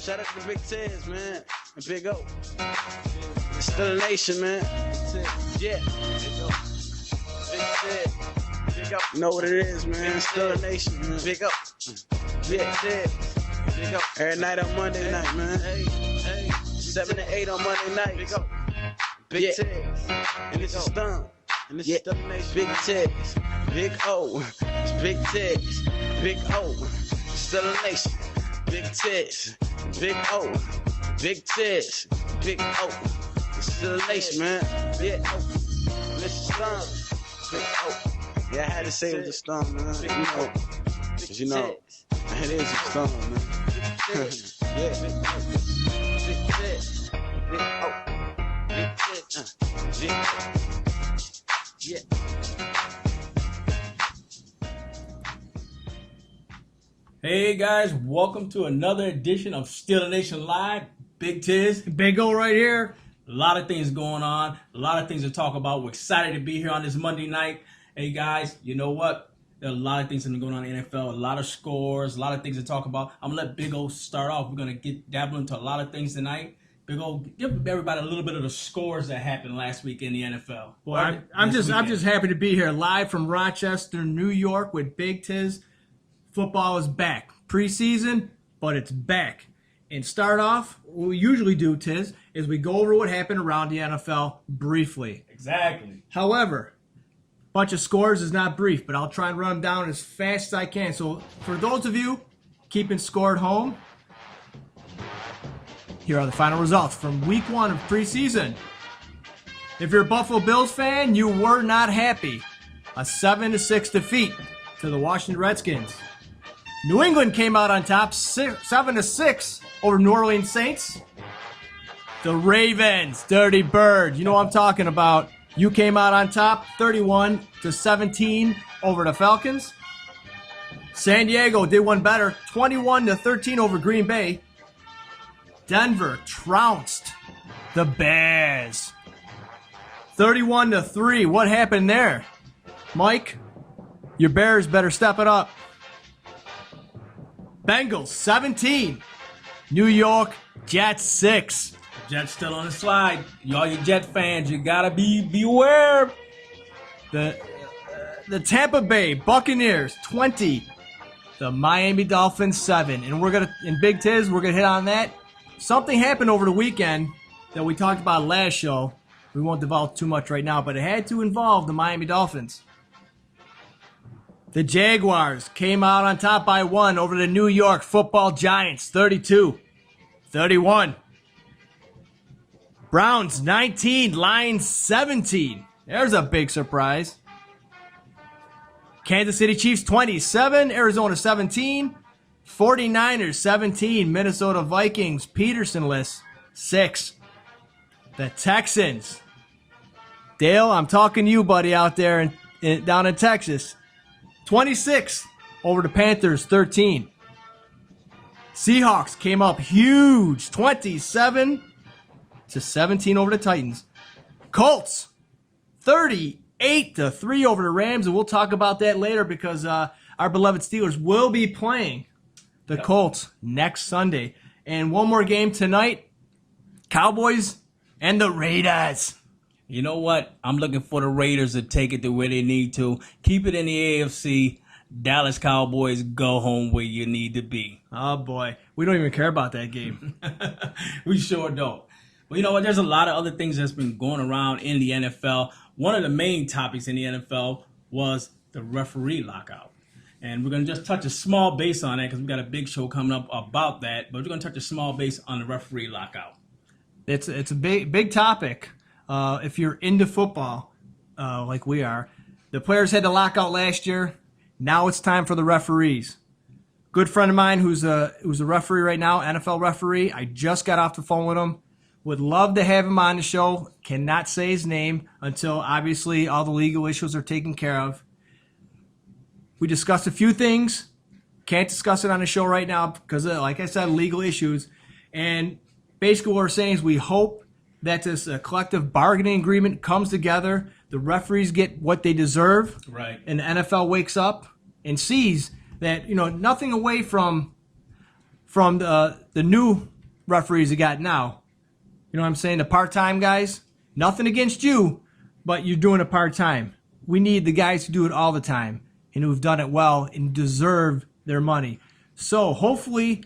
Shout out to the Big Tens, man. And Big O. It's still a nation, man. Yeah. Big O. Big Ted. Big O. You know what it is, man. It's still a nation, man. Big O. Yeah. Big O. Every night on Monday night, man. 7 to 8 on Monday night. Big O. Big Teds. And this is done. And this is still a nation. Big Teds. Big O. It's Big Teds. Big O. It's still a nation. Big Teds. Big O. Big Teds. Big O. It's still a nation, man. Yeah. This is done. Big O. Yeah, I had to say it was a storm, man. You know. Cause you know, it is a storm, man. Yeah. Big Teds. Big O. Big Teds. Big O. Yeah. Hey guys, welcome to another edition of Still a Nation Live. Big Tiz, Big O right here. a lot of things going on, a lot of things to talk about. We're excited to be here on this Monday night. Hey guys, you know what? There are a lot of things that are going on in the NFL, a lot of scores, a lot of things to talk about. I'm going to let Big O start off. We're going to get dabble into a lot of things tonight. Big O, give everybody a little bit of the scores that happened last week in the NFL. Well, I'm just happy to be here live from Rochester, New York with Big Tiz. Football is back. Preseason, but it's back. And start off, what we usually do, Tiz, is we go over what happened around the NFL briefly. Exactly. However, bunch of scores is not brief, but I'll try and run them down as fast as I can. So for those of you keeping score at home, here are the final results from week 1 of preseason. If you're a Buffalo Bills fan, you were not happy. A 7-6 defeat to the Washington Redskins. New England came out on top 7-6 over New Orleans Saints. The Ravens, Dirty Bird, you know what I'm talking about. You came out on top 31-17 over the Falcons. San Diego did one better, 21-13 over Green Bay. Denver trounced the Bears 31-3. What happened there? Mike, your Bears better step it up. Bengals 17. New York Jets 6. Jets still on the slide. Y'all, you Jet fans, you gotta beware. The Tampa Bay Buccaneers 20. The Miami Dolphins 7. And in Big Tiz, we're gonna hit on that. Something happened over the weekend that we talked about last show. We won't divulge too much right now, but it had to involve the Miami Dolphins. The Jaguars came out on top by 1 over the New York Football Giants, 32-31. Browns 19, Lions 17. There's a big surprise. Kansas City Chiefs 27, Arizona 17. 49ers 17, Minnesota Vikings, Peterson-less 6. The Texans. Dale, I'm talking to you, buddy, out there down in Texas. 26 over the Panthers, 13. Seahawks came up huge, 27-17 over the Titans. Colts, 38-3 over the Rams, and we'll talk about that later because our beloved Steelers will be playing the Colts next Sunday. And one more game tonight, Cowboys and the Raiders. You know what? I'm looking for the Raiders to take it to where they need to. Keep it in the AFC. Dallas Cowboys, go home where you need to be. Oh, boy. We don't even care about that game. We sure don't. Well, you know what? There's a lot of other things that's been going around in the NFL. One of the main topics in the NFL was the referee lockout. And we're going to just touch a small base on that because we've got a big show coming up about that. But we're going to touch a small base on the referee lockout. It's a big topic. If you're into football, like we are, the players had the lockout last year. Now it's time for the referees. Good friend of mine who's a referee right now, NFL referee. I just got off the phone with him. Would love to have him on the show. Cannot say his name until obviously all the legal issues are taken care of. We discussed a few things. Can't discuss it on the show right now because, like I said, legal issues. And basically what we're saying is we hope that this collective bargaining agreement comes together. The referees get what they deserve. Right. And the NFL wakes up and sees that, nothing away from the new referees you got now. You know what I'm saying? The part-time guys, nothing against you, but you're doing it part-time. We need the guys who do it all the time and who've done it well and deserve their money. So hopefully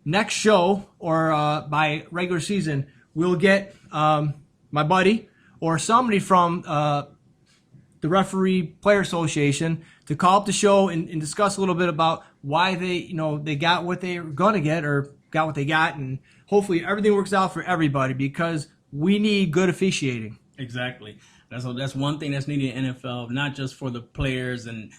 next show or by regular season, we'll get my buddy or somebody from the Referee Player Association to call up the show and discuss a little bit about why they got what they were going to get or got what they got, and hopefully everything works out for everybody because we need good officiating. Exactly. That's one thing that's needed in NFL, not just for the players and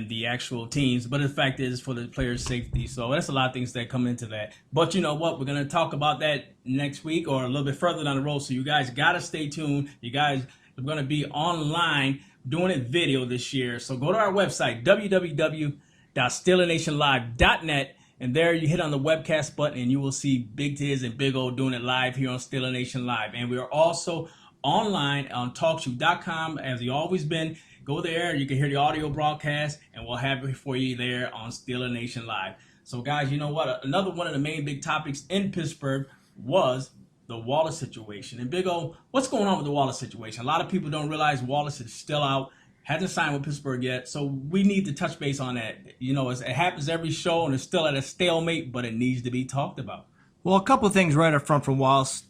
the actual teams, but the fact is for the players' safety. So that's a lot of things that come into that. But you know what? We're going to talk about that next week or a little bit further down the road. So you guys got to stay tuned. You guys are going to be online doing it video this year. So go to our website, www.steelernationlive.net. And there you hit on the webcast button and you will see Big Tiz and Big O doing it live here on Steeler Nation Live. And we are also online on TalkShoe.com as you always been. Go there, you can hear the audio broadcast, and we'll have it for you there on Steeler Nation Live. So, guys, you know what? Another one of the main big topics in Pittsburgh was the Wallace situation. And Big O, what's going on with the Wallace situation? A lot of people don't realize Wallace is still out, hasn't signed with Pittsburgh yet, so we need to touch base on that. You know, it happens every show, and it's still at a stalemate, but it needs to be talked about. Well, a couple of things right up front from Wallace.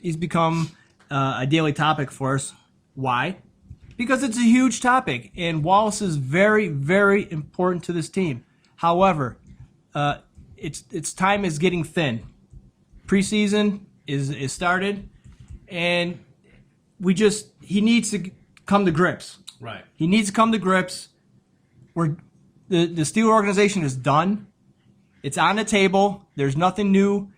He's become a daily topic for us. Why? Because it's a huge topic, and Wallace is very, very important to this team. However, its time is getting thin. Preseason is started, and he needs to come to grips. Right. He needs to come to grips. The Steeler organization is done. It's on the table. There's nothing new.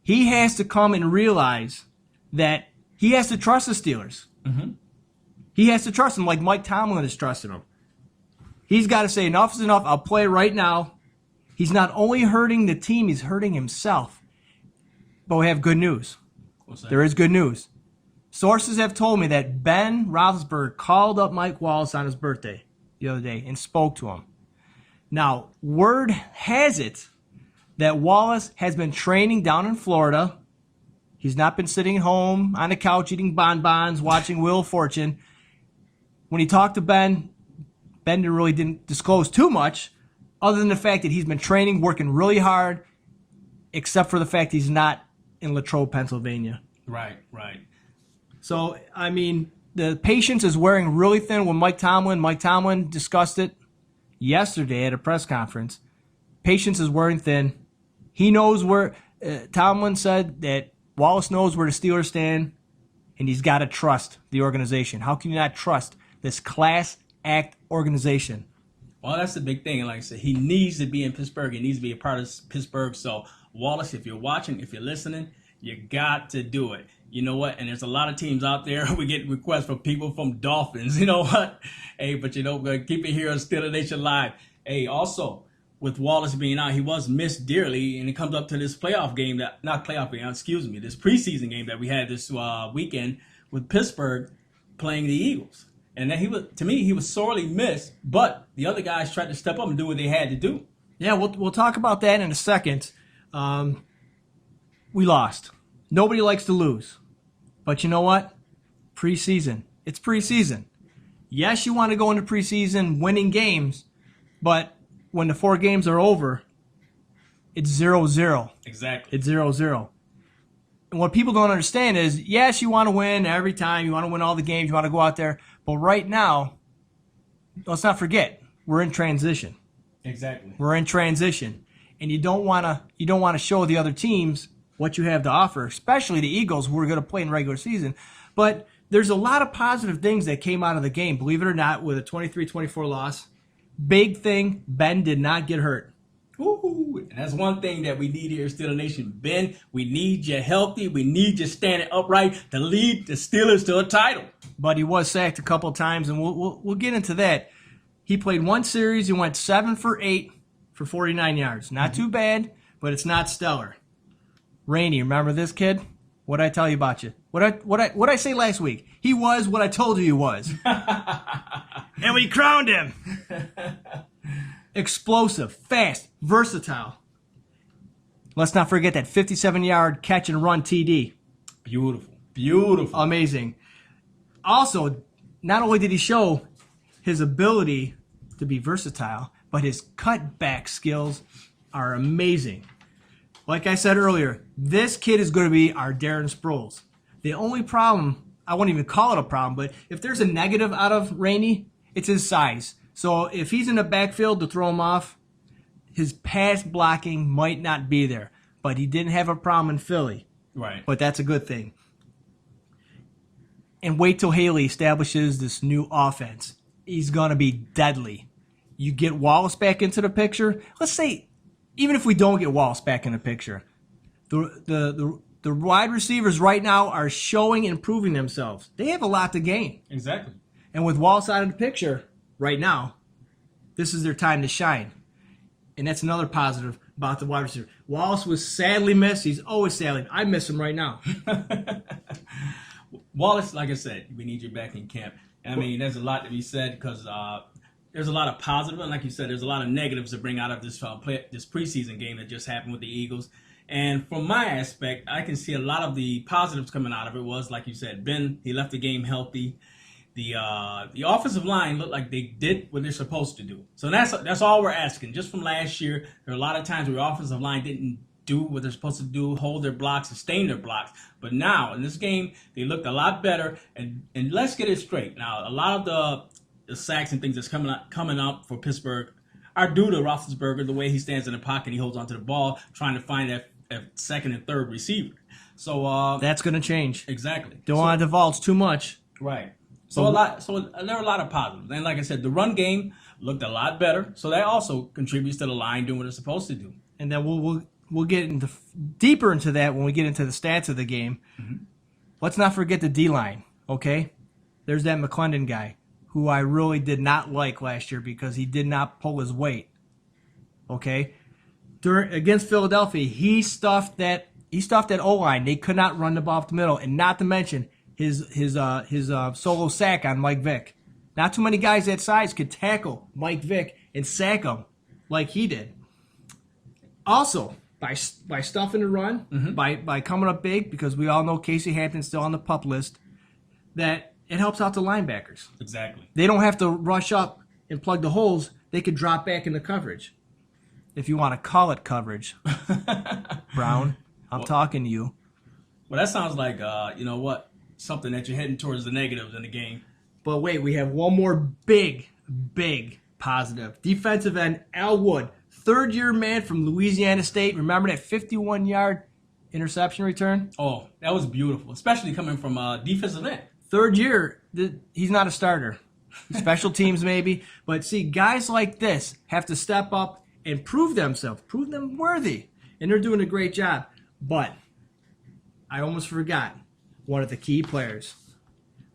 He has to come and realize that he has to trust the Steelers. Mm-hmm. He has to trust them like Mike Tomlin has trusted him. He's got to say, enough is enough. I'll play right now. He's not only hurting the team, he's hurting himself. But we have good news. What's that? There is good news. Sources have told me that Ben Roethlisberger called up Mike Wallace on his birthday the other day and spoke to him. Now, word has it that Wallace has been training down in Florida. He's not been sitting home on the couch eating bonbons, watching Wheel of Fortune. When he talked to Ben didn't disclose too much other than the fact that he's been training, working really hard, except for the fact he's not in Latrobe, Pennsylvania. Right, right. So, I mean, the patience is wearing really thin with Mike Tomlin. Mike Tomlin discussed it yesterday at a press conference. Patience is wearing thin. He knows where Tomlin said that Wallace knows where the Steelers stand, and he's got to trust the organization. How can you not trust this class act organization? Well, that's the big thing. And like I said, he needs to be in Pittsburgh. He needs to be a part of Pittsburgh. So, Wallace, if you're watching, if you're listening, you got to do it. You know what? And there's a lot of teams out there. We get requests from people from Dolphins. You know what? Hey, but you know, we're going to keep it here on Steeler Nation Live. Hey, also, with Wallace being out, he was missed dearly, and it comes up to this playoff game, this preseason game that we had this weekend with Pittsburgh playing the Eagles. And then he was sorely missed, but the other guys tried to step up and do what they had to do. Yeah, we'll talk about that in a second. We lost. Nobody likes to lose. But you know what? Preseason. It's preseason. Yes, you want to go into preseason winning games, but when the 4 games are over, it's 0-0. Exactly. It's 0-0. And what people don't understand is, yes, you want to win every time. You want to win all the games. You want to go out there. But right now, let's not forget, we're in transition. Exactly. We're in transition. And you don't want to show the other teams what you have to offer, especially the Eagles, who are going to play in regular season. But there's a lot of positive things that came out of the game, believe it or not, with a 23-24 loss. Big thing, Ben did not get hurt. Ooh, and that's one thing that we need here at Steeler Nation. Ben, we need you healthy. We need you standing upright to lead the Steelers to a title. But he was sacked a couple of times, and we'll get into that. He played one series. He went 7 for 8 for 49 yards. Not too bad, but it's not stellar. Rainey, remember this kid? What'd I tell you about you? What'd I say last week? He was what I told you he was. And we crowned him. Explosive, fast, versatile. Let's not forget that 57-yard catch and run TD. Beautiful. Beautiful. Amazing. Also, not only did he show his ability to be versatile, but his cutback skills are amazing. Like I said earlier, this kid is going to be our Darren Sproles. The only problem, I won't even call it a problem, but if there's a negative out of Rainey, it's his size. So if he's in the backfield to throw him off, his pass blocking might not be there. But he didn't have a problem in Philly. Right. But that's a good thing. And wait till Haley establishes this new offense. He's going to be deadly. You get Wallace back into the picture. Let's say, even if we don't get Wallace back in the picture, the wide receivers right now are showing and proving themselves. They have a lot to gain. Exactly. And with Wallace out of the picture right now, this is their time to shine. And that's another positive about the wide receiver. Wallace was sadly missed. He's always sadly. I miss him right now. Wallace, like I said, we need you back in camp. I mean, there's a lot to be said because there's a lot of positive, and like you said, there's a lot of negatives to bring out of this this preseason game that just happened with the Eagles. And from my aspect, I can see a lot of the positives coming out of it was, like you said, Ben, he left the game healthy. The offensive line looked like they did what they're supposed to do. So that's all we're asking. Just from last year, there are a lot of times where the offensive line didn't do what they're supposed to do, hold their blocks, sustain their blocks. But now, in this game, they looked a lot better. And let's get it straight. Now, a lot of the sacks and things that's coming up for Pittsburgh are due to Roethlisberger, the way he stands in the pocket, he holds onto the ball, trying to find that second and third receiver. So that's going to change. Exactly. Don't want to divulge too much. Right. So there are a lot of positives. And like I said, the run game looked a lot better. So that also contributes to the line doing what it's supposed to do. And then we'll get deeper into that when we get into the stats of the game. Mm-hmm. Let's not forget the D-line, okay? There's that McClendon guy who I really did not like last year because he did not pull his weight, okay? Against Philadelphia, he stuffed that O-line. They could not run the ball up the middle, and not to mention his solo sack on Mike Vick. Not too many guys that size could tackle Mike Vick and sack him like he did. Also, by stuffing the run, mm-hmm. by coming up big, because we all know Casey Hampton's still on the PUP list, that it helps out the linebackers. Exactly. They don't have to rush up and plug the holes. They could drop back into coverage. If you want to call it coverage. Brown, I'm talking to you. Well, that sounds like, something that you're heading towards the negatives in the game. But wait, we have one more big positive. Defensive end, Al Wood, third-year man from Louisiana State. Remember that 51-yard interception return? Oh, that was beautiful, especially coming from defensive end. Third year, he's not a starter. Special teams maybe. But see, guys like this have to step up and prove themselves, prove them worthy. And they're doing a great job. But I almost forgot one of the key players.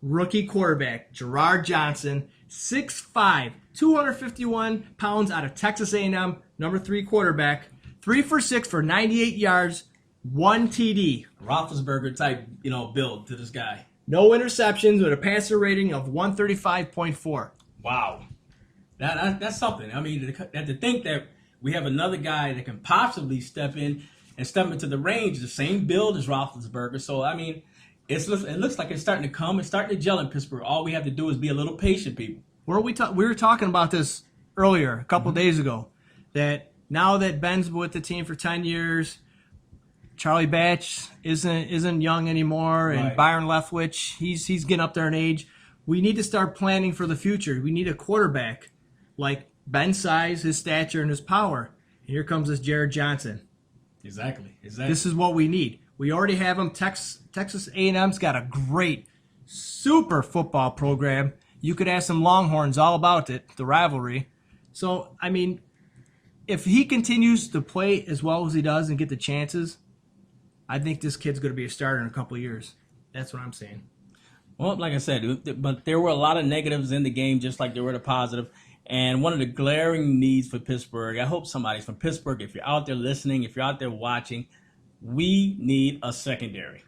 Rookie quarterback, Gerard Johnson, 6'5", 251 pounds out of Texas A&M, number 3 quarterback, 3 for 6 for 98 yards, 1 TD. Roethlisberger type, build to this guy. No interceptions with a passer rating of 135.4. Wow. That's something. I mean, to think that we have another guy that can possibly step into the range, the same build as Roethlisberger. So, I mean, it looks like it's starting to come. It's starting to gel in Pittsburgh. All we have to do is be a little patient, people. We were talking about this earlier, a couple days ago, that now that Ben's with the team for 10 years, Charlie Batch isn't young anymore, and right. Byron Leftwich, he's getting up there in age. We need to start planning for the future. We need a quarterback like Ben's size, his stature, and his power. And here comes this Jared Johnson. Exactly. This is what we need. We already have him. Texas A&M's got a great, super football program. You could ask some Longhorns all about it, the rivalry. So, I mean, if he continues to play as well as he does and get the chances, I think this kid's going to be a starter in a couple of years. That's what I'm saying. Well, like I said, but there were a lot of negatives in the game, just like there were the positive. And one of the glaring needs for Pittsburgh, I hope somebody's from Pittsburgh, if you're out there listening, if you're out there watching, we need a secondary.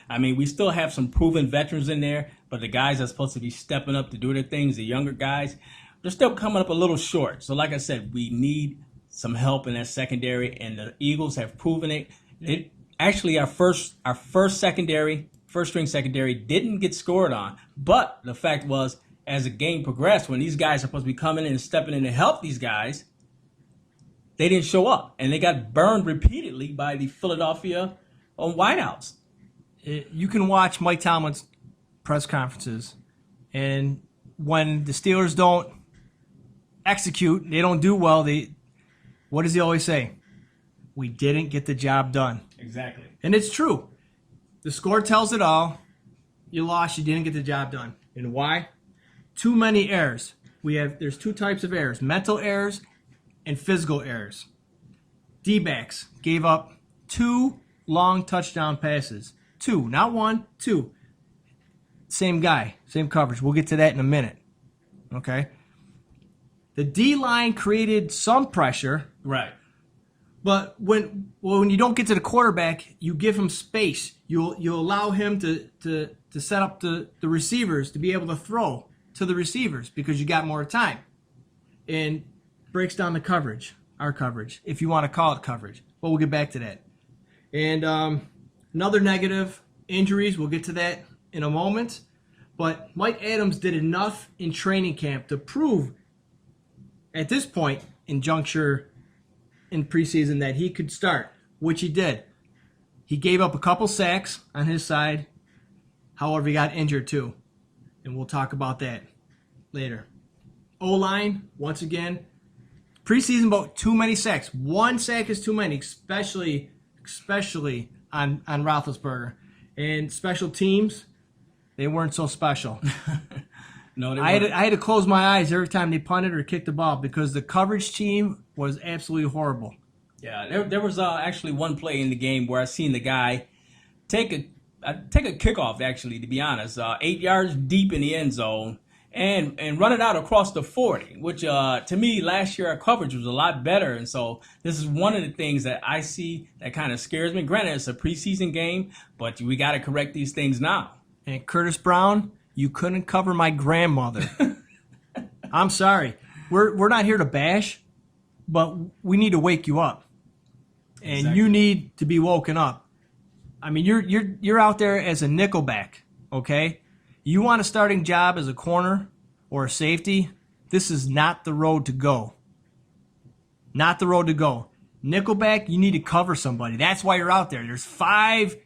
I mean, we still have some proven veterans in there, but the guys that are supposed to be stepping up to do their things, the younger guys, they're still coming up a little short. So like I said, we need some help in that secondary, and the Eagles have proven it. It actually our first string secondary didn't get scored on, but the fact was, as the game progressed, when these guys are supposed to be coming in and stepping in to help these guys, they didn't show up, and they got burned repeatedly by the Philadelphia wideouts. You can watch Mike Tomlin's press conferences, and when the Steelers don't execute, they don't do well, what does he always say? We didn't get the job done. Exactly. And it's true. The score tells it all. You lost, you didn't get the job done. And why? Too many errors. There's two types of errors, mental errors and physical errors. D-backs gave up 2 long touchdown passes. 2, not 1, 2. Same guy, same coverage. We'll get to that in a minute. Okay? The D-line created some pressure. Right. But when you don't get to the quarterback, you give him space. You allow him to set up the receivers to be able to throw to the receivers because you got more time. And breaks down the coverage, our coverage, if you want to call it coverage. But we'll get back to that. And another negative, injuries. We'll get to that in a moment. But Mike Adams did enough in training camp to prove at this point in juncture in preseason that he could start, which he did. He gave up a couple sacks on his side. However, he got injured too. And we'll talk about that later. O-line, once again, preseason about too many sacks. 1 sack is too many, especially on Roethlisberger. And special teams, they weren't so special. No, I had to close my eyes every time they punted or kicked the ball because the coverage team was absolutely horrible. Yeah, there was actually one play in the game where I seen the guy take a kickoff, actually, to be honest, 8 yards deep in the end zone and run it out across the 40, which to me last year our coverage was a lot better. And so this is one of the things that I see that kind of scares me. Granted, it's a preseason game, but we got to correct these things now. And Curtis Brown, you couldn't cover my grandmother. I'm sorry. We're not here to bash, but we need to wake you up. And Exactly. You need to be woken up. I mean, you're out there as a nickelback, okay? You want a starting job as a corner or a safety, this is not the road to go. Not the road to go. Nickelback, you need to cover somebody. That's why you're out there. There's five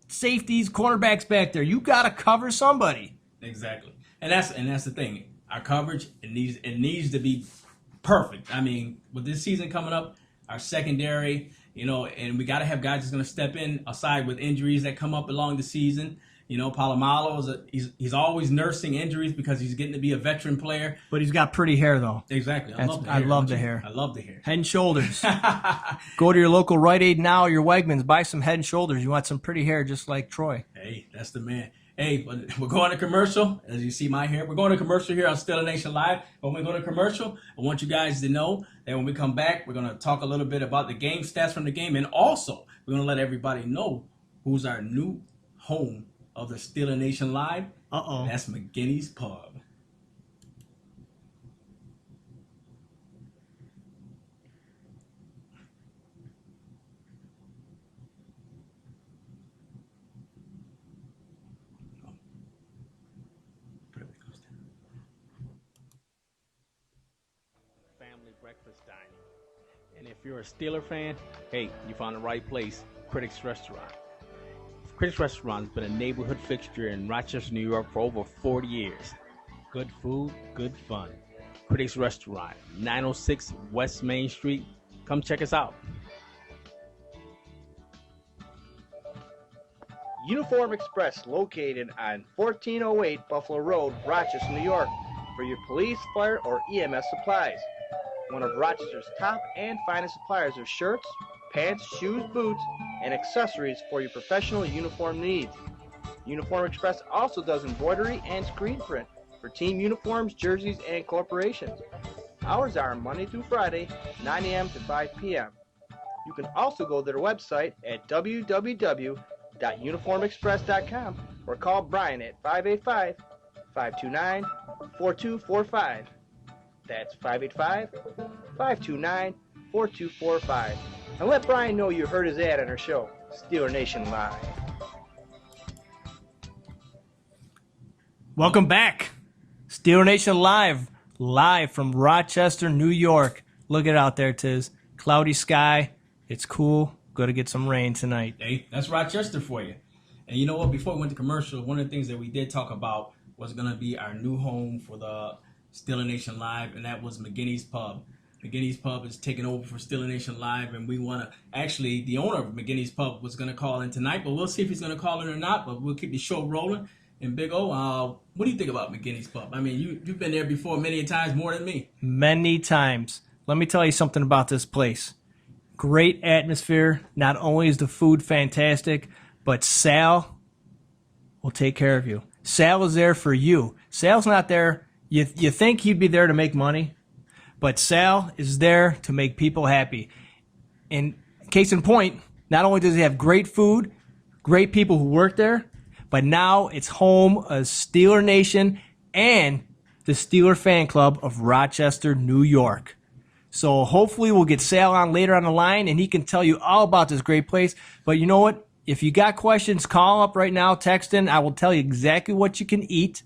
safeties, cornerbacks back there. You got to cover somebody. Exactly. And that's the thing. Our coverage, it needs to be perfect. I mean, with this season coming up, our secondary, and we got to have guys that's going to step in aside with injuries that come up along the season. Palomalo he's always nursing injuries because he's getting to be a veteran player. But he's got pretty hair, though. Exactly. I love the hair. I love the hair. Head and Shoulders. Go to your local Rite Aid now, your Wegmans, buy some Head and Shoulders. You want some pretty hair just like Troy. Hey, that's the man. Hey, but we're going to commercial. As you see my hair, we're going to commercial here on Stellar Nation Live. But when we go to commercial, I want you guys to know that when we come back, we're going to talk a little bit about the game stats from the game. And also, we're going to let everybody know who's our new home of the Stellar Nation Live. Uh-oh. That's McGinney's Pub. Family breakfast dining. And if you're a Steeler fan, hey, you found the right place, Critics Restaurant. Critics Restaurant has been a neighborhood fixture in Rochester, New York for over 40 years. Good food, good fun. Critics Restaurant, 906 West Main Street. Come check us out. Uniform Express, located on 1408 Buffalo Road, Rochester, New York, for your police, fire, or EMS supplies. One of Rochester's top and finest suppliers of shirts, pants, shoes, boots, and accessories for your professional uniform needs. Uniform Express also does embroidery and screen print for team uniforms, jerseys, and corporations. Hours are Monday through Friday, 9 a.m. to 5 p.m. You can also go to their website at www.uniformexpress.com or call Brian at 585-529-4245. That's 529-4245. And let Brian know you heard his ad on our show, Steeler Nation Live. Welcome back. Steeler Nation live from Rochester, New York. Look at it out there, Tiz. Cloudy sky. It's cool. Going to get some rain tonight. Hey, that's Rochester for you. And you know what? Before we went to commercial, one of the things that we did talk about was going to be our new home for the Steeler Nation Live, and that was McGinney's Pub. McGinney's Pub is taking over for Steeler Nation Live, and we want to actually, the owner of McGinney's Pub was going to call in tonight, but we'll see if he's going to call in or not, but we'll keep the show rolling. And Big O, what do you think about McGinney's Pub? I mean, you've been there before many times, more than me. Many times. Let me tell you something about this place. Great atmosphere. Not only is the food fantastic, but Sal will take care of you. Sal is there for you. Sal's not there. You think he'd be there to make money, but Sal is there to make people happy. And case in point, not only does he have great food, great people who work there, but now it's home of Steeler Nation and the Steeler Fan Club of Rochester, New York. So hopefully we'll get Sal on later on the line, and he can tell you all about this great place. But you know what? If you got questions, call up right now, text in. I will tell you exactly what you can eat,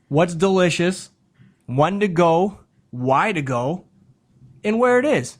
what's delicious, when to go, why to go, and where it is.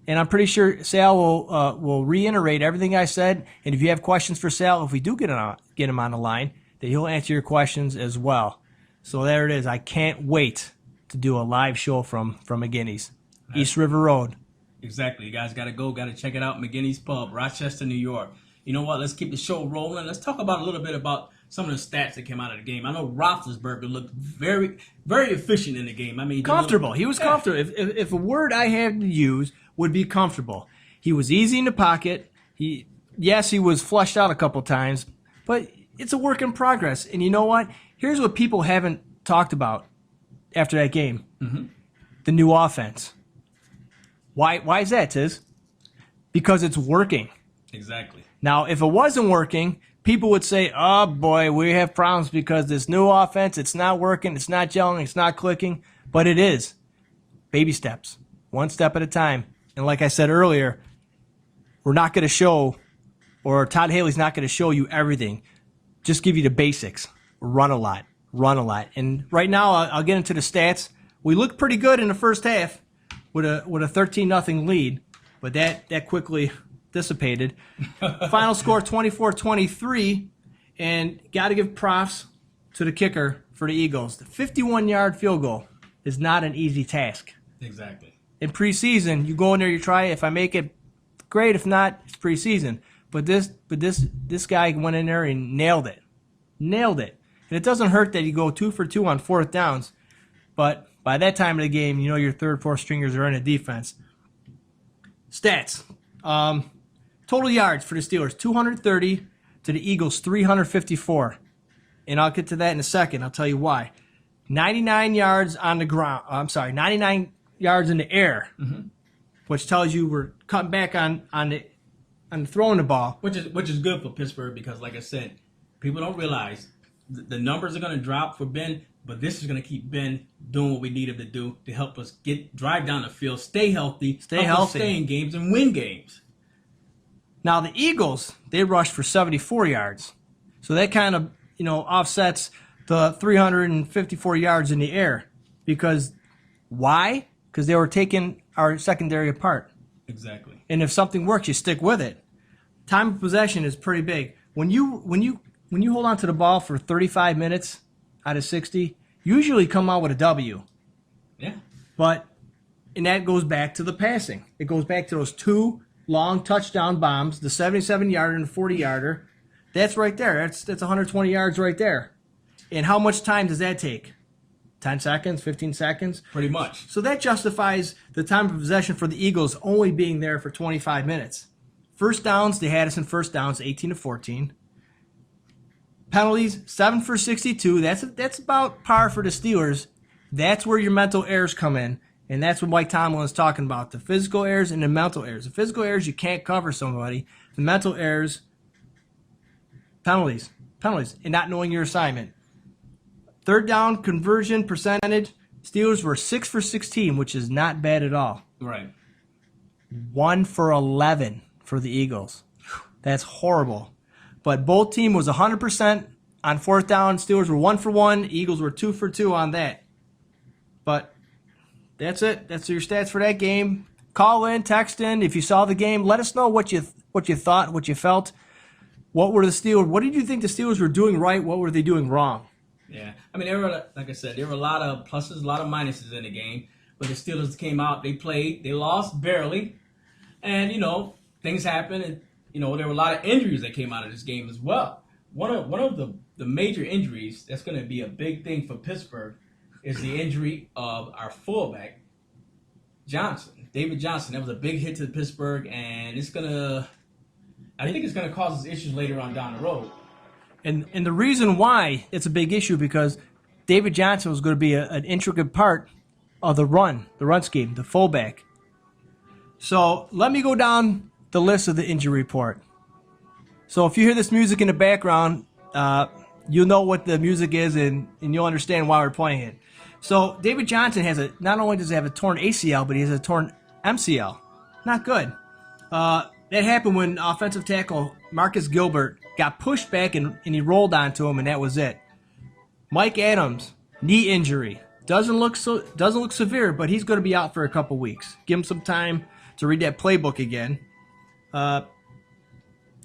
And I'm pretty sure Sal will reiterate everything I said. And if you have questions for Sal, if we do get him on the line, that he'll answer your questions as well. So there it is. I can't wait to do a live show from McGinney's. East River Road. Exactly. You guys got to check it out. McGinney's Pub, Rochester, New York. You know what? Let's keep the show rolling. Let's talk about a little bit about some of the stats that came out of the game. I know Roethlisberger looked very, very efficient in the game. I mean, comfortable. He was comfortable. If a word I had to use would be comfortable. He was easy in the pocket. He was flushed out a couple times, but it's a work in progress. And you know what? Here's what people haven't talked about after that game. Mm-hmm. The new offense. Why is that, Tiz? Because it's working. Exactly. Now, if it wasn't working, people would say, oh, boy, we have problems because this new offense, it's not working, it's not gelling, it's not clicking. But it is. Baby steps. One step at a time. And like I said earlier, we're not going to show, or Todd Haley's not going to show you everything. Just give you the basics. Run a lot. And right now, I'll get into the stats. We looked pretty good in the first half with a 13-0 lead, but that quickly dissipated. Final score 24-23, and got to give props to the kicker for the Eagles. The 51-yard field goal is not an easy task. Exactly. In preseason, you go in there, you try it. If I make it, great. If not, it's preseason. But this guy went in there and nailed it. And it doesn't hurt that you go 2 for 2 on fourth downs, but by that time of the game, you know your third, fourth stringers are in a defense. Stats. Total yards for the Steelers, 230 to the Eagles, 354. And I'll get to that in a second. I'll tell you why. 99 yards on the ground. 99 yards in the air, mm-hmm. which tells you we're cutting back on the throwing the ball. Which is good for Pittsburgh because, like I said, people don't realize the numbers are going to drop for Ben, but this is going to keep Ben doing what we need him to do to help us drive down the field, stay healthy, stay in games, and win games. Now, the Eagles, they rushed for 74 yards. So that kind of, offsets the 354 yards in the air. Because why? Because they were taking our secondary apart. Exactly. And if something works, you stick with it. Time of possession is pretty big. When you hold on to the ball for 35 minutes out of 60, you usually come out with a W. Yeah. And that goes back to the passing. It goes back to those two long touchdown bombs, the 77-yarder and the 40-yarder. That's right there. That's 120 yards right there. And how much time does that take? 10 seconds, 15 seconds? Pretty much. So that justifies the time of possession for the Eagles only being there for 25 minutes. First downs, they had us in first downs, 18-14. Penalties, 7 for 62. That's about par for the Steelers. That's where your mental errors come in. And that's what Mike Tomlin is talking about, the physical errors and the mental errors. The physical errors, you can't cover somebody. The mental errors, penalties, and not knowing your assignment. Third down conversion percentage, Steelers were 6 for 16, which is not bad at all. Right. 1 for 11 for the Eagles. That's horrible. But both team was 100% on fourth down. Steelers were 1 for 1. Eagles were 2 for 2 on that. But that's it. That's your stats for that game. Call in, text in if you saw the game. Let us know what you thought, what you felt. What did you think the Steelers were doing right? What were they doing wrong? Yeah, I mean, like I said, there were a lot of pluses, a lot of minuses in the game. But the Steelers came out, they played, they lost barely, and things happened, and there were a lot of injuries that came out of this game as well. One of the major injuries that's going to be a big thing for Pittsburgh is the injury of our fullback, David Johnson. That was a big hit to Pittsburgh, and I think it's going to cause us issues later on down the road. And the reason why it's a big issue because David Johnson was going to be an intricate part of the run scheme, the fullback. So let me go down the list of the injury report. So if you hear this music in the background, you'll know what the music is and you'll understand why we're playing it. So David Johnson not only does he have a torn ACL, but he has a torn MCL. Not good. That happened when offensive tackle Marcus Gilbert got pushed back and he rolled onto him, and that was it. Mike Adams, knee injury. Doesn't look severe, but he's going to be out for a couple weeks. Give him some time to read that playbook again.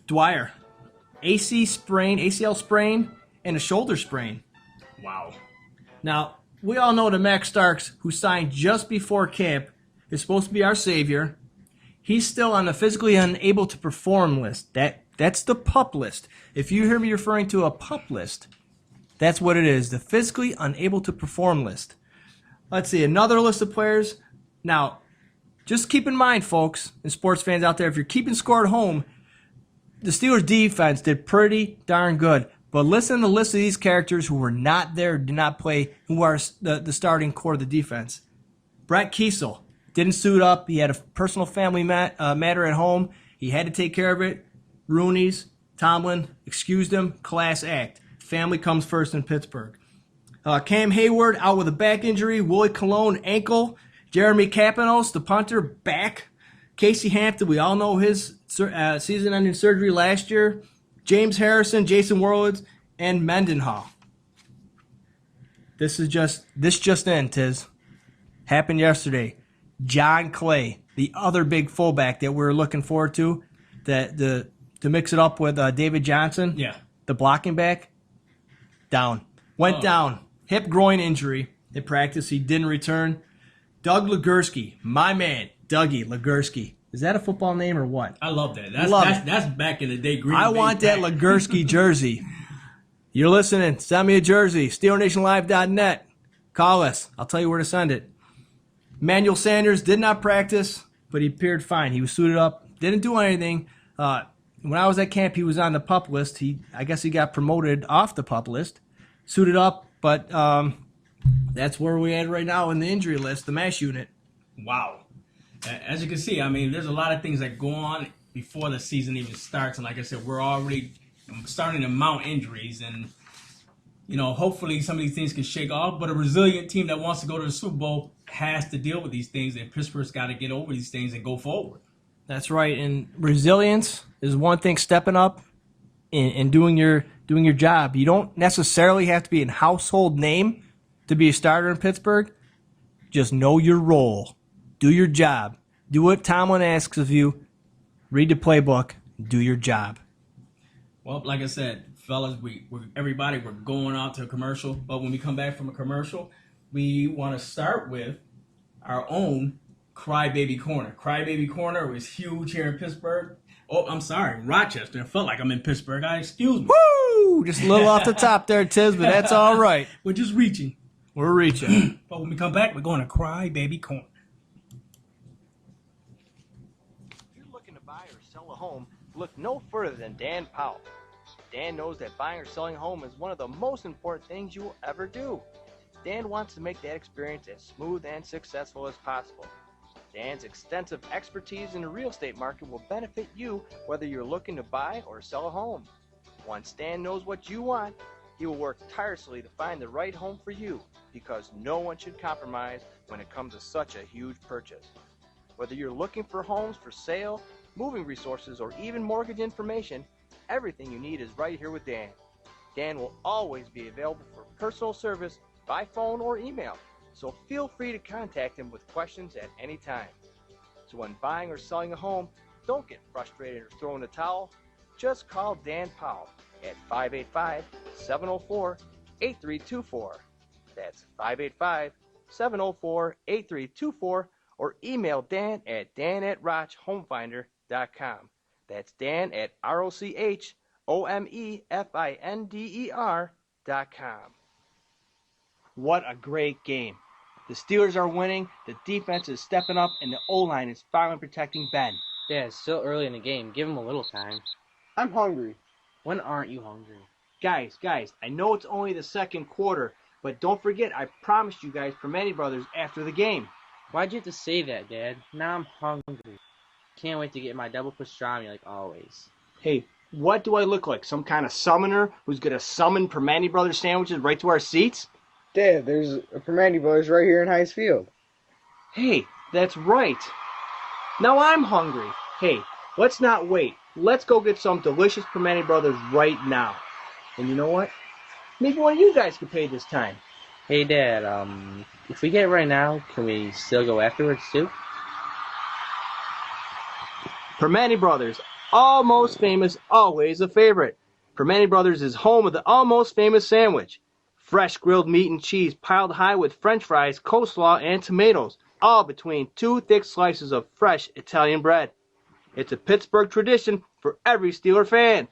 Dwyer, ACL sprain and a shoulder sprain. Wow. Now, we all know that Max Starks, who signed just before camp, is supposed to be our savior. He's still on the physically unable to perform list. That's the PUP list. If you hear me referring to a PUP list, that's what it is, the physically unable to perform list. Let's see, another list of players. Now, just keep in mind, folks, and sports fans out there, if you're keeping score at home, the Steelers' defense did pretty darn good. But listen to the list of these characters who were not there, did not play, who are the starting core of the defense. Brett Kiesel didn't suit up. He had a personal family matter at home. He had to take care of it. Rooney's, Tomlin excused him. Class act. Family comes first in Pittsburgh. Cam Hayward out with a back injury. Willie Colon, ankle. Jeremy Kapanos, the punter, back. Casey Hampton, we all know his season-ending surgery last year. James Harrison, Jason Warlitz, and Mendenhall. This just in, Tiz. Happened yesterday. John Clay, the other big fullback that we're looking forward to mix it up with David Johnson. Yeah. The blocking back. Went down. Hip groin injury in practice. He didn't return. Doug Legursky, my man, Dougie Legursky. Is that a football name or what? I love that. That's back in the day. Green I Bay want that Legursky jersey. You're listening. Send me a jersey. SteelNationLive.net. Call us. I'll tell you where to send it. Emmanuel Sanders did not practice, but he appeared fine. He was suited up. Didn't do anything. When I was at camp, he was on the PUP list. I guess he got promoted off the PUP list. Suited up, but that's where we at right now in the injury list, the MASH unit. Wow. As you can see, I mean, there's a lot of things that go on before the season even starts. And like I said, we're already starting to mount injuries. And, hopefully some of these things can shake off. But a resilient team that wants to go to the Super Bowl has to deal with these things. And Pittsburgh's got to get over these things and go forward. That's right. And resilience is one thing, stepping up and doing your job. You don't necessarily have to be a household name to be a starter in Pittsburgh. Just know your role. Do your job. Do what Tomlin asks of you. Read the playbook. Do your job. Well, like I said, fellas, we're going out to a commercial. But when we come back from a commercial, we want to start with our own Crybaby Corner. Crybaby Corner was huge here in Pittsburgh. Oh, I'm sorry, Rochester. It felt like I'm in Pittsburgh. Excuse me. Woo! Just a little off the top there, Tiz, but that's all right. We're just reaching. We're reaching. But when we come back, we're going to Crybaby Corner. Sell a home, look no further than Dan Powell. Dan knows that buying or selling a home is one of the most important things you will ever do. Dan wants to make that experience as smooth and successful as possible. Dan's extensive expertise in the real estate market will benefit you whether you're looking to buy or sell a home. Once Dan knows what you want, he will work tirelessly to find the right home for you because no one should compromise when it comes to such a huge purchase. Whether you're looking for homes for sale, moving resources, or even mortgage information, everything you need is right here with Dan. Dan will always be available for personal service by phone or email, so feel free to contact him with questions at any time. So when buying or selling a home, don't get frustrated or throw in the towel. Just call Dan Powell at 585-704-8324. That's 585-704-8324, or email Dan at dan@rochhomefinder.com. That's Dan at ROCHOMEFINDER.com. What a great game. The Steelers are winning, the defense is stepping up, and the O-line is finally protecting Ben. Yeah, it's still early in the game. Give him a little time. I'm hungry. When aren't you hungry? Guys, I know it's only the second quarter, but don't forget I promised you guys Permane Brothers after the game. Why'd you have to say that, Dad? Now I'm hungry. Can't wait to get my double pastrami like always. Hey, what do I look like? Some kind of summoner who's going to summon Permane Brothers sandwiches right to our seats? Dad, there's a Permane Brothers right here in Heights Field. Hey, that's right. Now I'm hungry. Hey, let's not wait. Let's go get some delicious Permane Brothers right now. And you know what? Maybe one of you guys could pay this time. Hey, Dad, if we get it right now, can we still go afterwards, too? Permane Brothers, almost famous, always a favorite. Permane Brothers is home of the almost famous sandwich. Fresh grilled meat and cheese piled high with french fries, coleslaw, and tomatoes, all between two thick slices of fresh Italian bread. It's a Pittsburgh tradition for every Steeler fan.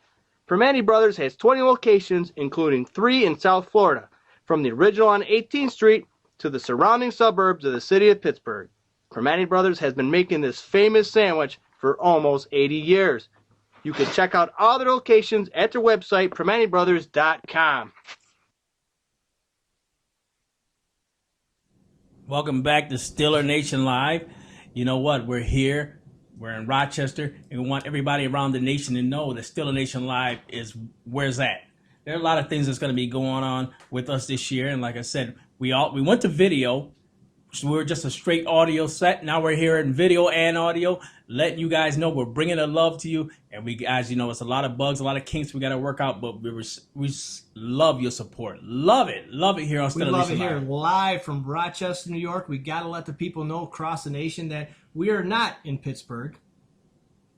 Permane Brothers has 20 locations, including 3 in South Florida, from the original on 18th Street to the surrounding suburbs of the city of Pittsburgh. Permane Brothers has been making this famous sandwich for almost 80 years. You can check out all their locations at their website, PermaneBrothers.com. Welcome back to Steeler Nation Live. You know what? We're here. We're in Rochester, and we want everybody around the nation to know that Steeler Nation Live is where's that. There are a lot of things that's going to be going on with us this year, and like I said, we went to video. So we were just a straight audio set. Now we're here in video and audio, letting you guys know we're bringing the love to you. And we guys, you know, it's a lot of bugs, a lot of kinks we got to work out, but we love your support. Love it here on Steeler Nation Live. We love it here live from Rochester, New York. We got to let the people know across the nation that we are not in Pittsburgh,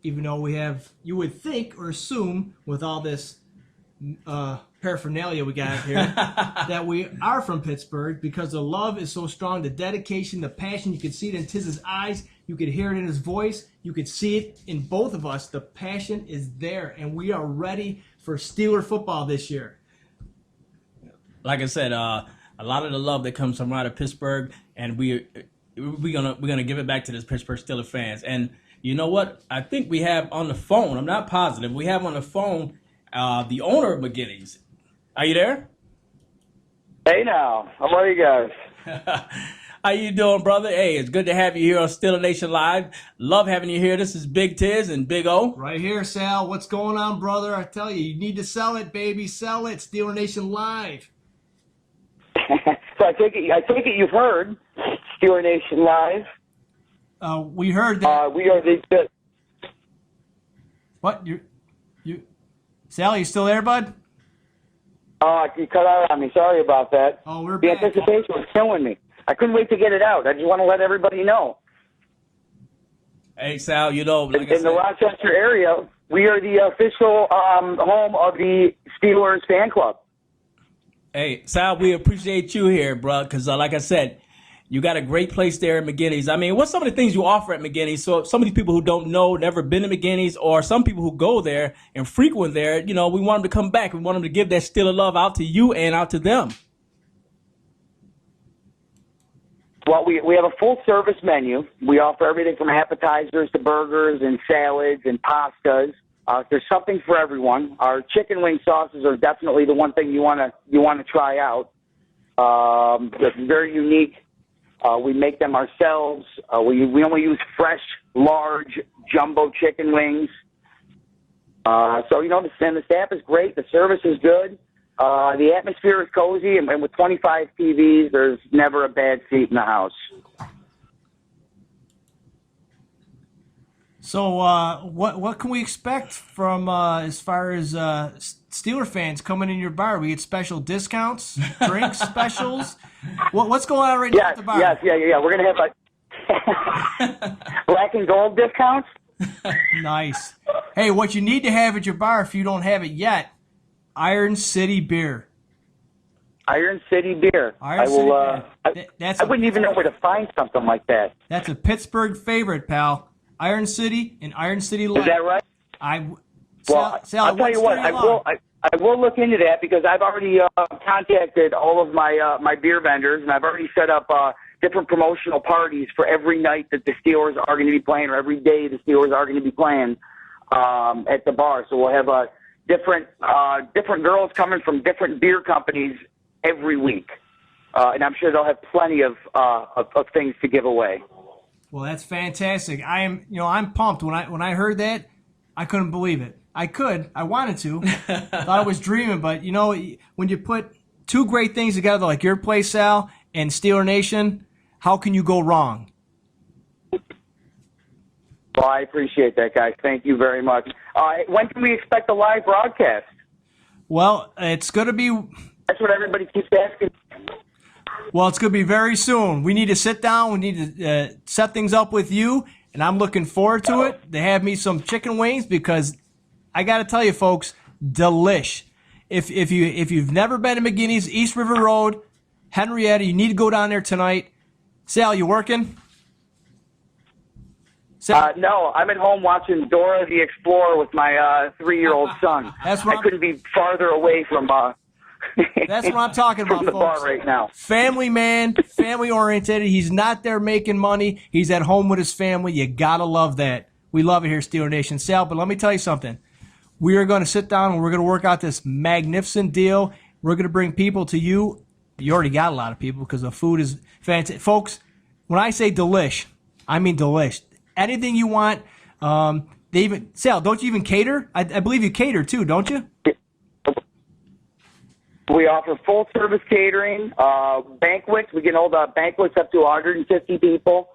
even though we have, you would think or assume with all this paraphernalia we got here that we are from Pittsburgh, because the love is so strong, the dedication, the passion. You could see it in Tiz's eyes, you could hear it in his voice, you could see it in both of us. The passion is there, and we are ready for Steeler football this year. Like I said, a lot of the love that comes from out of Pittsburgh, and we're gonna give it back to the Pittsburgh Steelers fans. And you know what? I think we have on the phone, I'm not positive, we have on the phone the owner of McGinney's. Are you there? Hey now, how are you guys? How you doing, brother? Hey, it's good to have you here on Steeler Nation Live. Love having you here. This is Big Tiz and Big O. Right here, Sal. What's going on, brother? I tell you, you need to sell it, baby. Sell it. Steeler Nation Live. So I take it you've heard Steeler Nation Live. We heard that. We are the What? You Sal, you still there, bud? you cut out on me. Sorry about that. Oh, we're The back. anticipation was killing me. I couldn't wait to get it out. I just want to let everybody know. Hey, Sal, you know, like I In said, the Rochester area, we are the official home of the Steelers fan club. hey, Sal, we appreciate you here, bro, because like I said, you got a great place there at McGinney's. I mean, what's some of the things you offer at McGinney's? So some of these people who don't know, never been to McGinney's, or some people who go there and frequent there, you know, we want them to come back. We want them to give that Steeler love out to you and out to them. Well, we have a full-service menu. We offer everything from appetizers to burgers and salads and pastas. There's something for everyone. Our chicken wing sauces are definitely the one thing you want to try out. They're very unique. We make them ourselves. We only use fresh, large, jumbo chicken wings. So, you know, the staff is great. The service is good. The atmosphere is cozy, and with 25 TVs, there's never a bad seat in the house. So, what can we expect from as far as Steeler fans coming in your bar? We get special discounts, drink specials. What's going on right now at the bar? Yes. We're gonna have black and gold discounts. Nice. Hey, what you need to have at your bar if you don't have it yet, Iron City beer. Iron City beer. Iron City beer. I wouldn't even know where to find something like that. That's a Pittsburgh favorite, pal. Iron City and Iron City Light. Is that right? Sal, I'll tell you what. I will look into that because I've already contacted all of my beer vendors, and I've already set up different promotional parties for every night that the Steelers are going to be playing, or every day the Steelers are going to be playing at the bar. So we'll have different girls coming from different beer companies every week, and I'm sure they'll have plenty of things to give away. Well, that's fantastic. I'm pumped. When I heard that, I couldn't believe it. I wanted to. Thought I was dreaming, but when you put two great things together like your place, Sal, and Steeler Nation, how can you go wrong? Well, I appreciate that, guys. Thank you very much. When can we expect a live broadcast? Well, it's going to be... That's what everybody keeps asking. Well, it's going to be very soon. We need to sit down. We need to set things up with you, and I'm looking forward to it. They have me some chicken wings because I got to tell you, folks, delish. If you've never been to McGinney's, East River Road, Henrietta, you need to go down there tonight. Sal, you working? No, I'm at home watching Dora the Explorer with my 3-year-old son. I couldn't be farther away from. That's what I'm talking about, the folks. bar right now. Family man, family oriented. He's not there making money. He's at home with his family. You gotta love that. We love it here, Steeler Nation. Sal, but let me tell you something. We are going to sit down and we're going to work out this magnificent deal. We're going to bring people to you. You already got a lot of people because the food is fantastic. Folks, when I say delish, I mean delish. Anything you want. Sal, don't you even cater? I believe you cater too, don't you? We offer full-service catering, banquets. We can hold banquets up to 150 people.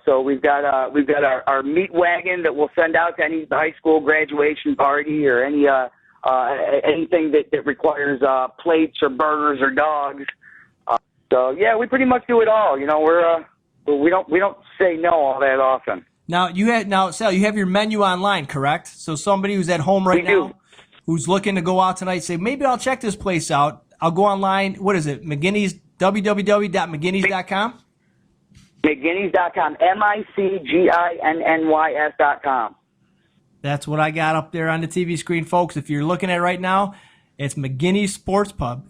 So we've got our meat wagon that we'll send out to any high school graduation party or anything that requires plates or burgers or dogs. So yeah, we pretty much do it all. We don't say no all that often. Now, Sal, you have your menu online, correct? So somebody who's at home right now, who's looking to go out tonight, say, maybe I'll check this place out. I'll go online. What is it? McGinney's, www.mcginney's.com? McGinney's.com, MICGINNYS.com. That's what I got up there on the TV screen, folks. If you're looking at it right now, it's McGinney's Sports Pub,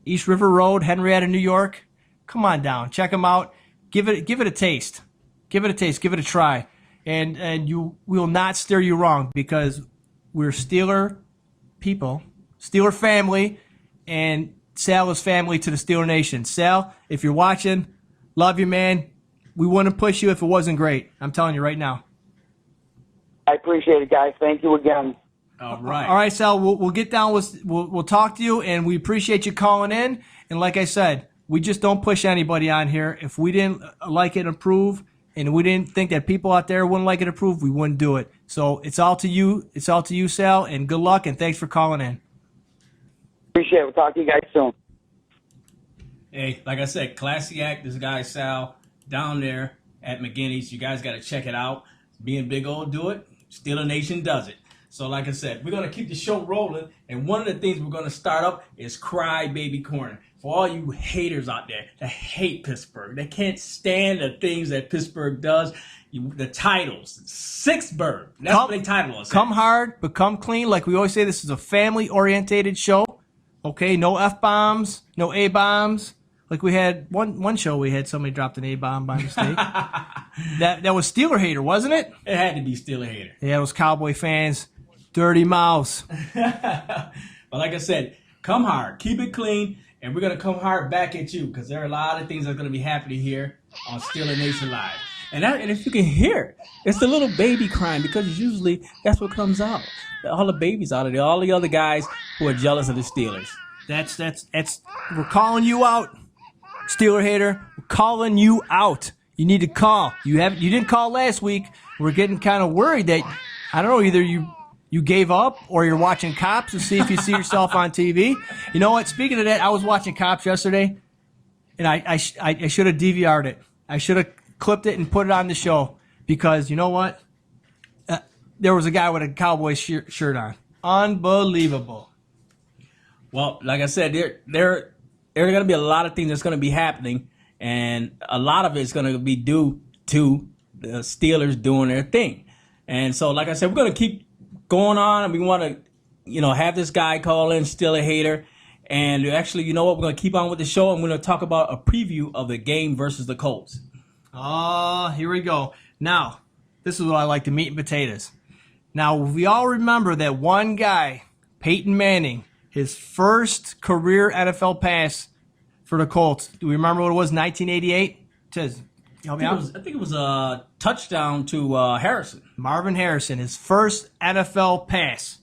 East River Road, Henrietta, New York. Come on down. Check them out. Give it a taste. Give it a taste. Give it a try. And we will not steer you wrong because we're Steeler people, Steeler family, and Sal is family to the Steeler Nation. Sal, if you're watching, love you, man. We wouldn't push you if it wasn't great. I'm telling you right now. I appreciate it, guys. Thank you again. All right. All right, Sal, we'll get down with, we'll talk to you, and we appreciate you calling in. And like I said, we just don't push anybody on here. If we didn't like it and approve, and we didn't think that people out there wouldn't like it and approve, we wouldn't do it. So it's all to you. It's all to you, Sal, and good luck, and thanks for calling in. Appreciate it. We'll talk to you guys soon. Hey, like I said, classy act. This guy, Sal, down there at McGinney's. You guys got to check it out. Being big old do it. Steeler Nation does it. So like I said, we're going to keep the show rolling. And one of the things we're going to start up is Cry Baby Corner. For all you haters out there that hate Pittsburgh, they can't stand the things that Pittsburgh does. The titles, Sixburgh. That's what they title us. Come hard, but come clean. Like we always say, this is a family-orientated show. Okay, no F-bombs, no A-bombs. Like we had one show, we had somebody dropped an A-bomb by mistake. that was Steeler hater, wasn't it? It had to be Steeler hater. Yeah, those Cowboy fans, dirty mouths. But like I said, come hard, keep it clean, and we're gonna come hard back at you because there are a lot of things that are gonna be happening here on Steeler Nation Live. And if you can hear it, it's the little baby crying because usually that's what comes out. All the babies out of there, all the other guys who are jealous of the Steelers. That's we're calling you out, Steeler hater. We're calling you out. You need to call. You didn't call last week. We're getting kind of worried that, I don't know, either you gave up or you're watching Cops to see if you see yourself on TV. You know what? Speaking of that, I was watching Cops yesterday, and I should have DVR'd it. I should have clipped it and put it on the show because you know what? There was a guy with a Cowboys shirt on. Unbelievable. Well, like I said, there are going to be a lot of things that's going to be happening, and a lot of it's going to be due to the Steelers doing their thing. And so, like I said, we're going to keep going on, and we want to, have this guy call in, Steeler hater. And actually, you know what? We're going to keep on with the show, and we're going to talk about a preview of the game versus the Colts. Here we go. Now, this is what I like, the meat and potatoes. Now, we all remember that one guy, Peyton Manning, his first career NFL pass for the Colts. Do we remember what it was, 1988? Help me out. I think it was a touchdown to Harrison. Marvin Harrison, his first NFL pass.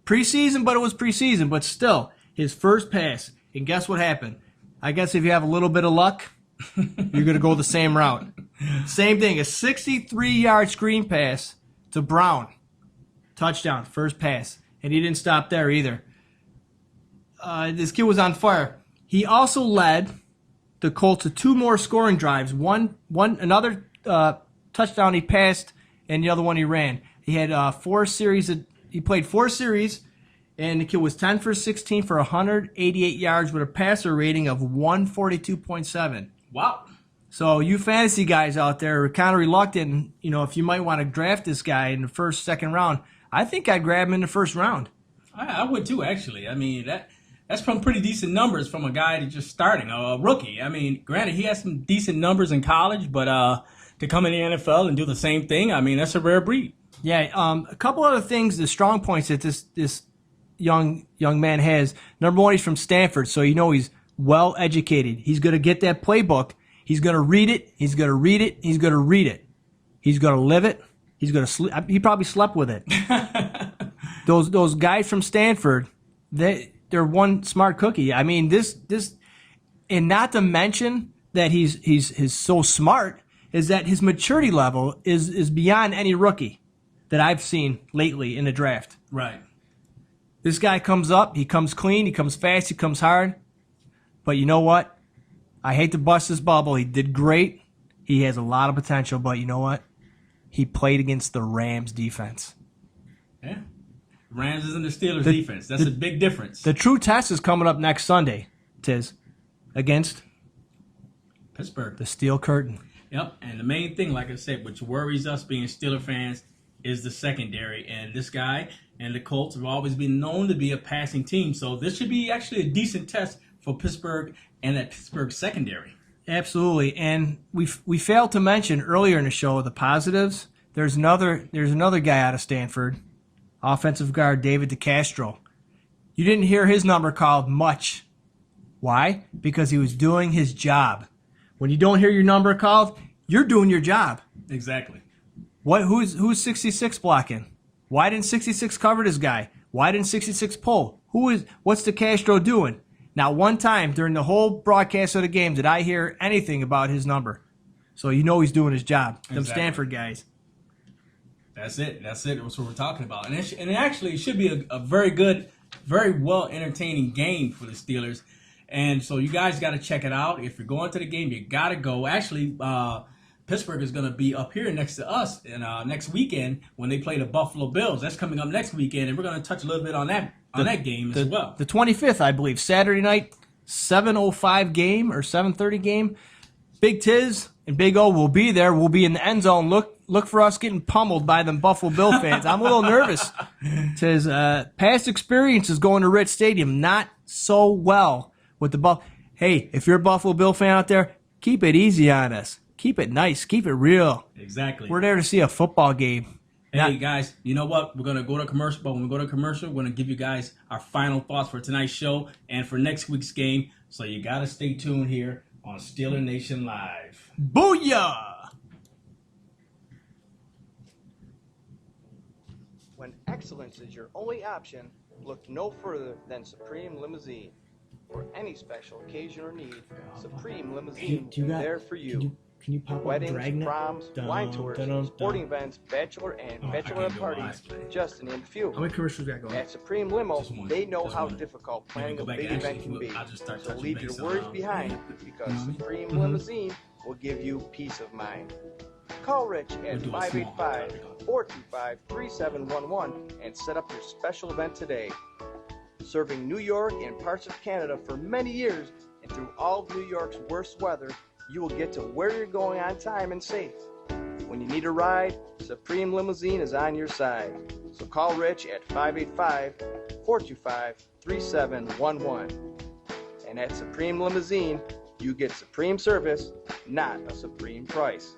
Preseason, but it was preseason, but still, his first pass. And guess what happened? I guess if you have a little bit of luck, you're going to go the same route. Same thing, a 63-yard screen pass to Brown. Touchdown, first pass. And he didn't stop there either. This kid was on fire. He also led the Colts to 2 more scoring drives. Another touchdown he passed, and the other one he ran. He had 4 series. He played 4 series, and the kid was 10 for 16 for 188 yards with a passer rating of 142.7. Wow. So you fantasy guys out there are kind of reluctant. If you might want to draft this guy in the first, second round, I think I'd grab him in the first round. I would too, actually. I mean, that's from pretty decent numbers from a guy that's just starting, a rookie. I mean, granted, he has some decent numbers in college, but to come in the NFL and do the same thing, I mean, that's a rare breed. Yeah, a couple other things, the strong points that this young man has. Number one, he's from Stanford, so he's well educated. He's going to get that playbook. He's going to read it. He's going to read it. He's going to read it. He's going to live it. He's going to sleep. He probably slept with it. Those guys from Stanford, they're one smart cookie. I mean, this, and not to mention that he's so smart, is that his maturity level is beyond any rookie that I've seen lately in the draft. Right. This guy comes up, he comes clean, he comes fast, he comes hard. But you know what? I hate to bust his bubble. He did great. He has a lot of potential, but you know what? He played against the Rams defense. Yeah. Rams isn't the Steelers defense. That's a big difference. The true test is coming up next Sunday, Tiz, against Pittsburgh. The Steel Curtain. Yep. And the main thing, like I said, which worries us being Steeler fans, is the secondary. And this guy and the Colts have always been known to be a passing team. So this should be actually a decent test for Pittsburgh and that Pittsburgh secondary. Absolutely. And we failed to mention earlier in the show the positives. There's another guy out of Stanford, offensive guard David DeCastro. You didn't hear his number called much. Why? Because he was doing his job. When you don't hear your number called, you're doing your job. Exactly. Who's 66 blocking? Why didn't 66 cover this guy? Why didn't 66 pull? What's DeCastro doing? Not one time during the whole broadcast of the game did I hear anything about his number. So he's doing his job. Exactly. Them Stanford guys. That's it. That's what we're talking about. And it should be a very good, very well entertaining game for the Steelers. And so you guys got to check it out. If you're going to the game, you got to go. Actually, Pittsburgh is going to be up here next to us next weekend when they play the Buffalo Bills. That's coming up next weekend, and we're going to touch a little bit on that game as well. The 25th, I believe, Saturday night, 7:05 game or 7:30 game. Big Tiz and Big O will be there. We'll be in the end zone. Look for us getting pummeled by them Buffalo Bill fans. I'm a little nervous. Tiz, past experiences going to Rich Stadium, not so well with the Buffalo. Hey, if you're a Buffalo Bill fan out there, keep it easy on us. Keep it nice. Keep it real. Exactly. We're there to see a football game. Hey, guys, you know what? We're going to go to commercial, but when we go to commercial, we're going to give you guys our final thoughts for tonight's show and for next week's game. So you got to stay tuned here on Steeler Nation Live. Booyah! When excellence is your only option, look no further than Supreme Limousine. For any special occasion or need, Supreme Limousine will be there for you. Can you pop up Weddings, Dragnet? proms, wine tours, sporting events, bachelor and bachelorette parties, just to name a few. How many commercials we got going? At Supreme Limo, Just one. they know Just how one. difficult planning a Go back big and event actually can be. I'll just start So touching leave base your on, worries behind because Supreme Limousine will give you peace of mind. Call Rich at 585-425-3711 and set up your special event today. Serving New York and parts of Canada for many years and through all of New York's worst weather, you will get to where you're going on time and safe. When you need a ride, Supreme Limousine is on your side. So call Rich at 585-425-3711. And at Supreme Limousine, you get supreme service, not a supreme price.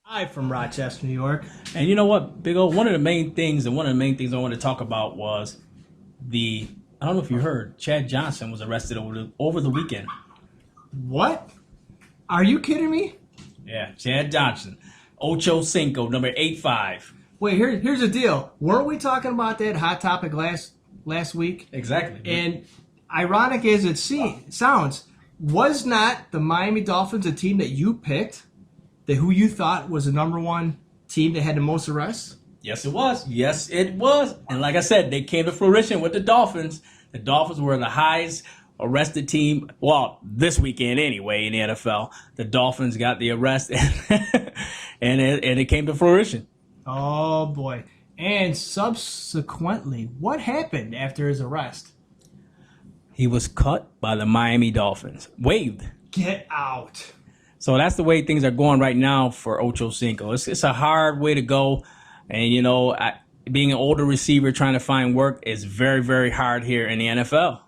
Hi from Rochester, New York. And you know what, Big O, one of the main things I wanted to talk about was I don't know if you heard, Chad Johnson was arrested over the weekend. What? Are you kidding me? Yeah, Chad Johnson. Ocho Cinco, number 85. Wait, here's the deal. Weren't we talking about that hot topic last week? Exactly. And ironic as it sounds, was not the Miami Dolphins a team that you picked, who you thought was the number one team that had the most arrests? Yes, it was. Yes, it was. And like I said, they came to fruition with the Dolphins. The Dolphins were the highest arrested team, well, this weekend anyway in the NFL. The Dolphins got the arrest, and it came to fruition. Oh, boy. And subsequently, what happened after his arrest? He was cut by the Miami Dolphins. Waived. Get out. So that's the way things are going right now for Ocho Cinco. It's a hard way to go. And, you know, being an older receiver trying to find work is very, very hard here in the NFL.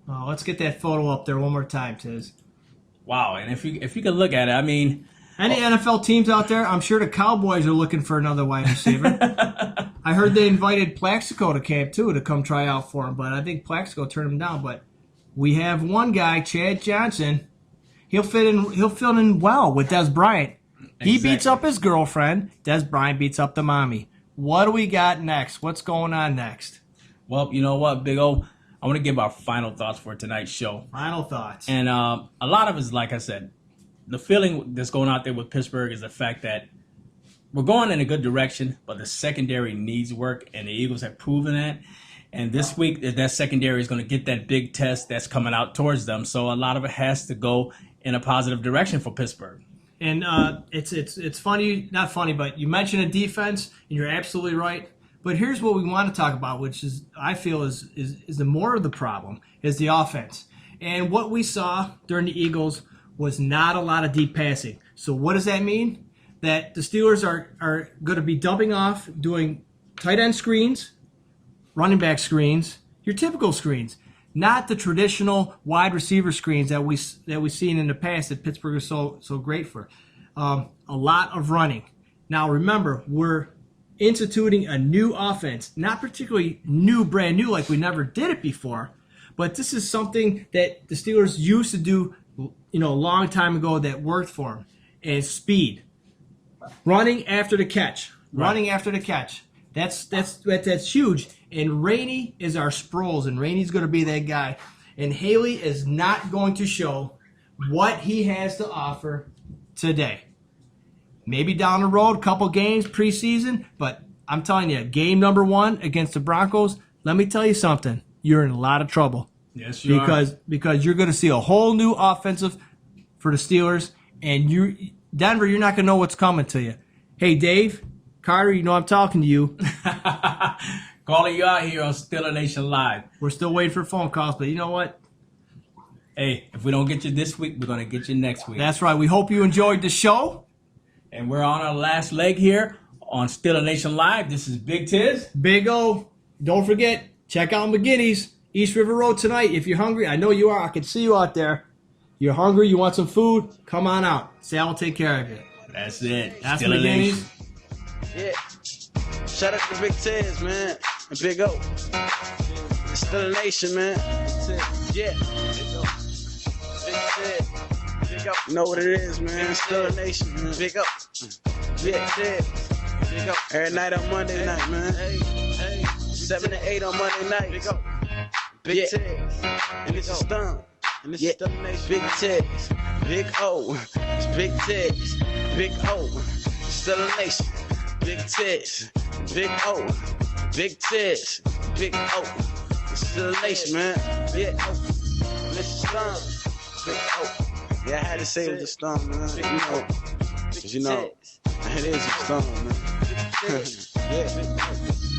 Oh, let's get that photo up there one more time, Tiz. Wow. And if you could look at it, I mean, any NFL teams out there, I'm sure the Cowboys are looking for another wide receiver. I heard they invited Plaxico to camp, too, to come try out for him. But I think Plaxico turned him down. But we have one guy, Chad Johnson. He'll fit in well with Des Bryant. He beats up his girlfriend. Des Bryant beats up the mommy. What do we got next? What's going on next? Well, you know what, Big O? I want to give our final thoughts for tonight's show. Final thoughts. And a lot of it is, like I said, the feeling that's going out there with Pittsburgh is the fact that we're going in a good direction, but the secondary needs work, and the Eagles have proven that. And this week, that secondary is going to get that big test that's coming out towards them. So a lot of it has to go in a positive direction for Pittsburgh. And it's funny, not funny, but you mentioned a defense, and you're absolutely right. But here's what we want to talk about, which is I feel is the more of the problem, is the offense. And what we saw during the Eagles was not a lot of deep passing. So what does that mean? That the Steelers are going to be dumping off, doing tight end screens, running back screens, your typical screens, not the traditional wide receiver screens that we've seen in the past that Pittsburgh is so great for. A lot of running. Now remember, we're instituting a new offense, not particularly brand new like we never did it before, but this is something that the Steelers used to do, a long time ago that worked for them. And speed, running after the catch, running after the catch. That's huge. And Rainey is our Sproles, and Rainey's going to be that guy. And Haley is not going to show what he has to offer today. Maybe down the road, couple games, preseason, but I'm telling you, game number 1 against the Broncos, let me tell you something. You're in a lot of trouble. Yes, you are. Because you're going to see a whole new offensive for the Steelers, and Denver, you're not going to know what's coming to you. Hey, Dave, Carter, I'm talking to you. Calling you out here on Steeler Nation Live. We're still waiting for phone calls, but you know what? Hey, if we don't get you this week, we're going to get you next week. That's right. We hope you enjoyed the show. And we're on our last leg here on Steeler Nation Live. This is Big Tiz. Big O. Don't forget, check out McGinnis, East River Road tonight. If you're hungry, I know you are. I can see you out there. You're hungry, you want some food, come on out. Sal will take care of you. That's it. That's Steeler Nation. McGinnis. Yeah. Shout out to Big Tiz, man. And Big O. It's still a nation, man. Yeah. Big O. Big Tiz. Big O. You know what it is, man. Still a nation, man. Big O. Yeah. Tiz. Every night on Monday night, man. 7 to 8 on Monday night. Big Ted. And it's a stump. And this is the nation. Big Ted's. Big O. It's Big Ted's. Big O. Still a nation. Big Ted's. Big O. Big Ted's. Big O. It's still a nation, man. Yeah. And it's a stump. Big O. Yeah, I had to say it was a stump, man. You know, it is a stump, man. Yeah.